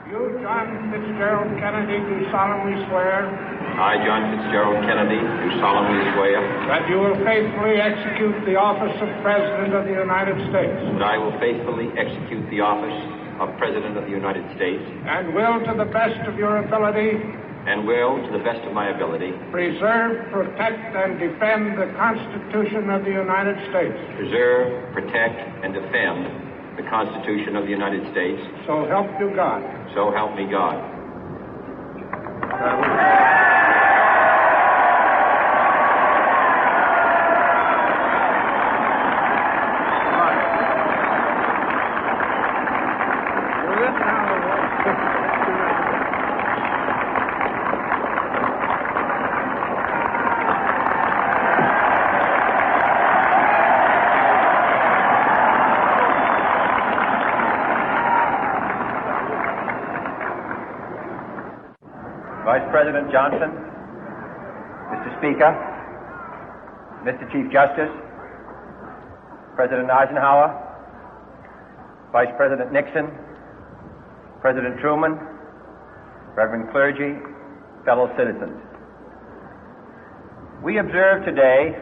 You, John Fitzgerald Kennedy, do solemnly swear. I, John Fitzgerald Kennedy, do solemnly swear. That you will faithfully execute the office of President of the United States. That I will faithfully execute the office of President of the United States. And will, to the best of your ability. And will, to the best of my ability. Preserve, protect, and defend the Constitution of the United States. Preserve, protect, and defend the Constitution of the United States. So help you God. So help me God. Vice President Johnson, Mr. Speaker, Mr. Chief Justice, President Eisenhower, Vice President Nixon, President Truman, Reverend clergy, fellow citizens. We observe today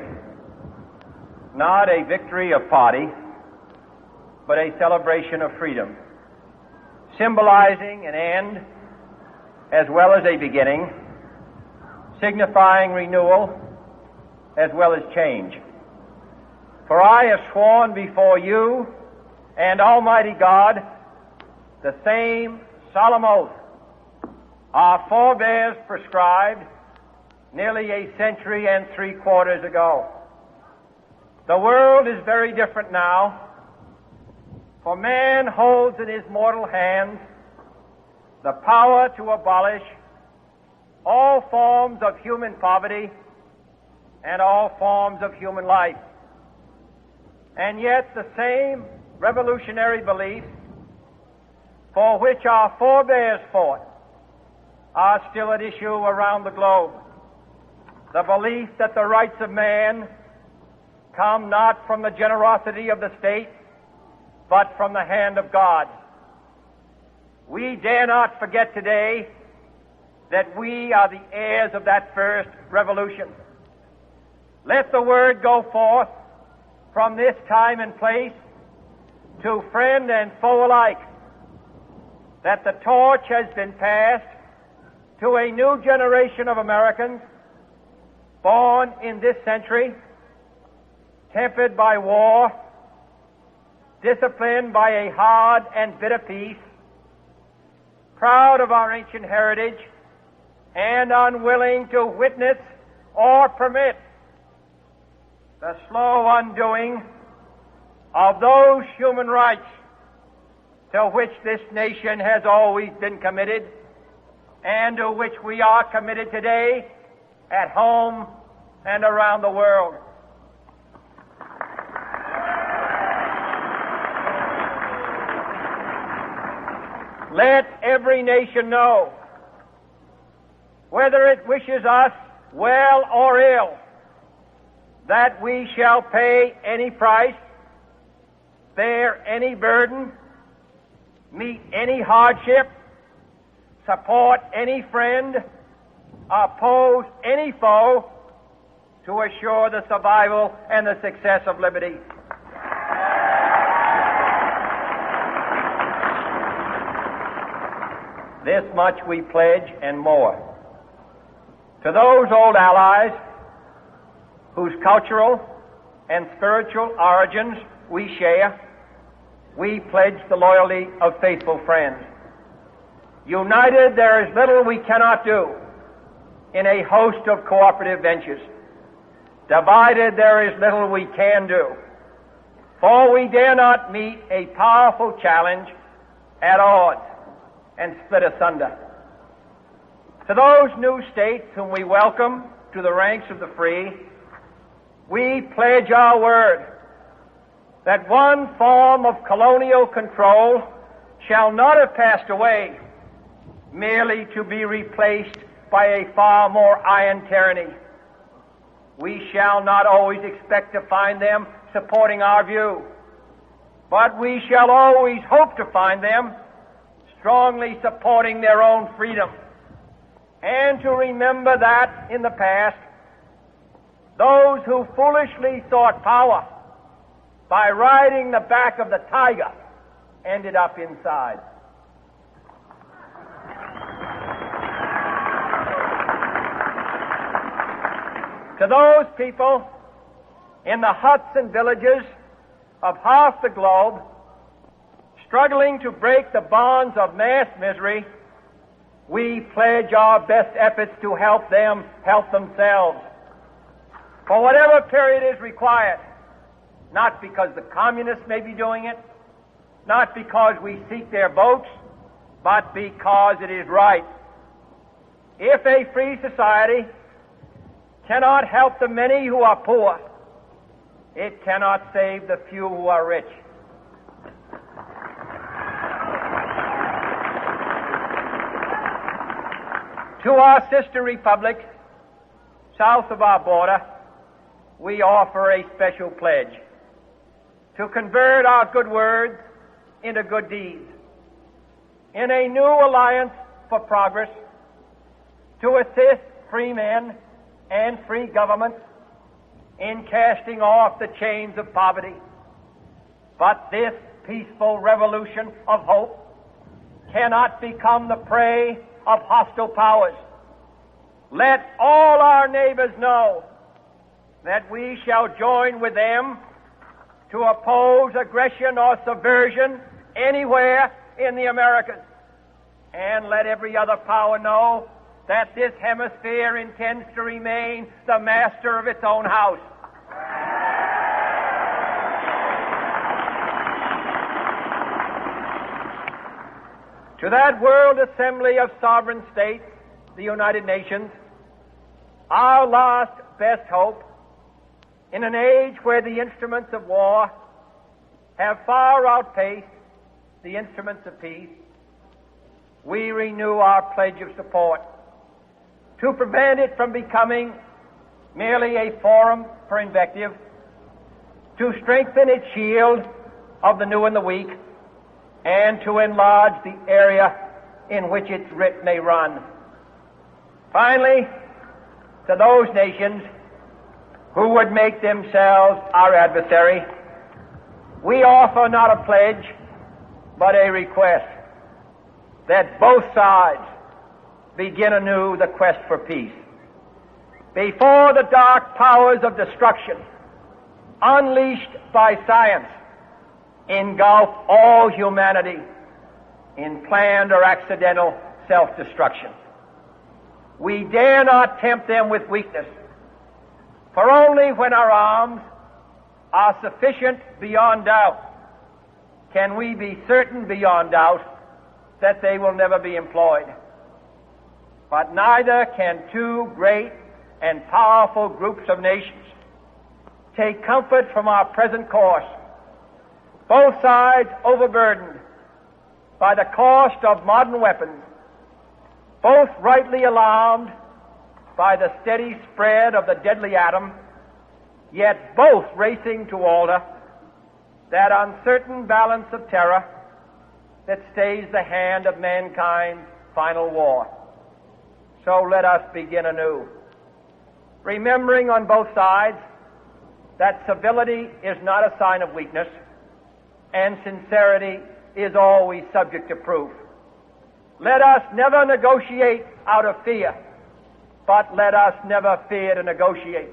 not a victory of party, but a celebration of freedom, symbolizing an end as well as a beginning, signifying renewal as well as change. For I have sworn before you and Almighty God the same solemn oath our forebears prescribed nearly a century and 3/4 ago. The world is very different now, for man holds in his mortal hands the power to abolish all forms of human poverty and all forms of human life. And yet the same revolutionary beliefs for which our forebears fought are still at issue around the globe. The belief that the rights of man come not from the generosity of the state, but from the hand of God. We dare not forget today that we are the heirs of that first revolution. Let the word go forth from this time and place to friend and foe alike that the torch has been passed to a new generation of Americans born in this century, tempered by war, disciplined by a hard and bitter peace, proud of our ancient heritage, and unwilling to witness or permit the slow undoing of those human rights to which this nation has always been committed and to which we are committed today at home and around the world. Let every nation know, whether it wishes us well or ill, that we shall pay any price, bear any burden, meet any hardship, support any friend, oppose any foe to assure the survival and the success of liberty. This much we pledge and more. To those old allies whose cultural and spiritual origins we share, we pledge the loyalty of faithful friends. United, there is little we cannot do in a host of cooperative ventures. Divided, there is little we can do, for we dare not meet a powerful challenge at odds and split asunder. To those new states whom we welcome to the ranks of the free, we pledge our word that one form of colonial control shall not have passed away merely to be replaced by a far more iron tyranny. We shall not always expect to find them supporting our view, but we shall always hope to find them strongly supporting their own freedom, and to remember that in the past, those who foolishly sought power by riding the back of the tiger ended up inside. To those people in the huts and villages of half the globe struggling to break the bonds of mass misery, we pledge our best efforts to help them help themselves for whatever period is required, not because the communists may be doing it, not because we seek their votes, but because it is right. If a free society cannot help the many who are poor, it cannot save the few who are rich. To our sister republics south of our border, we offer a special pledge to convert our good words into good deeds, in a new alliance for progress, to assist free men and free governments in casting off the chains of poverty. But this peaceful revolution of hope cannot become the prey of hostile powers. Let all our neighbors know that we shall join with them to oppose aggression or subversion anywhere in the Americas. And let every other power know that this hemisphere intends to remain the master of its own house. To that World Assembly of Sovereign States, the United Nations, our last best hope, in an age where the instruments of war have far outpaced the instruments of peace, we renew our pledge of support to prevent it from becoming merely a forum for invective, to strengthen its shield of the new and the weak, and to enlarge the area in which its writ may run. Finally, to those nations who would make themselves our adversary, we offer not a pledge, but a request that both sides begin anew the quest for peace. Before the dark powers of destruction, unleashed by science, engulf all humanity in planned or accidental self-destruction, we dare not tempt them with weakness, for only when our arms are sufficient beyond doubt can we be certain beyond doubt that they will never be employed. But neither can two great and powerful groups of nations take comfort from our present course, both sides overburdened by the cost of modern weapons, both rightly alarmed by the steady spread of the deadly atom, yet both racing to alter that uncertain balance of terror that stays the hand of mankind's final war. So let us begin anew, remembering on both sides that civility is not a sign of weakness, and sincerity is always subject to proof. Let us never negotiate out of fear, but let us never fear to negotiate.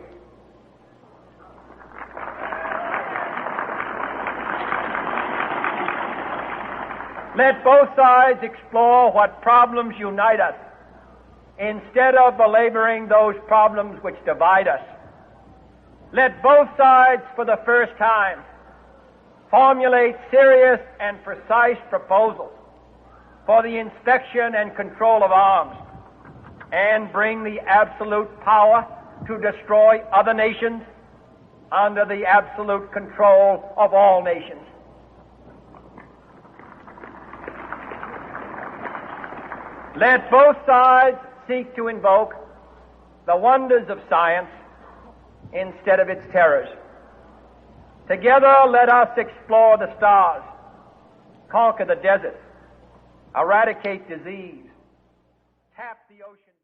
Let both sides explore what problems unite us, instead of belaboring those problems which divide us. Let both sides, for the first time, formulate serious and precise proposals for the inspection and control of arms, and bring the absolute power to destroy other nations under the absolute control of all nations. Let both sides seek to invoke the wonders of science instead of its terrors. Together, let us explore the stars, conquer the deserts, eradicate disease, tap the ocean.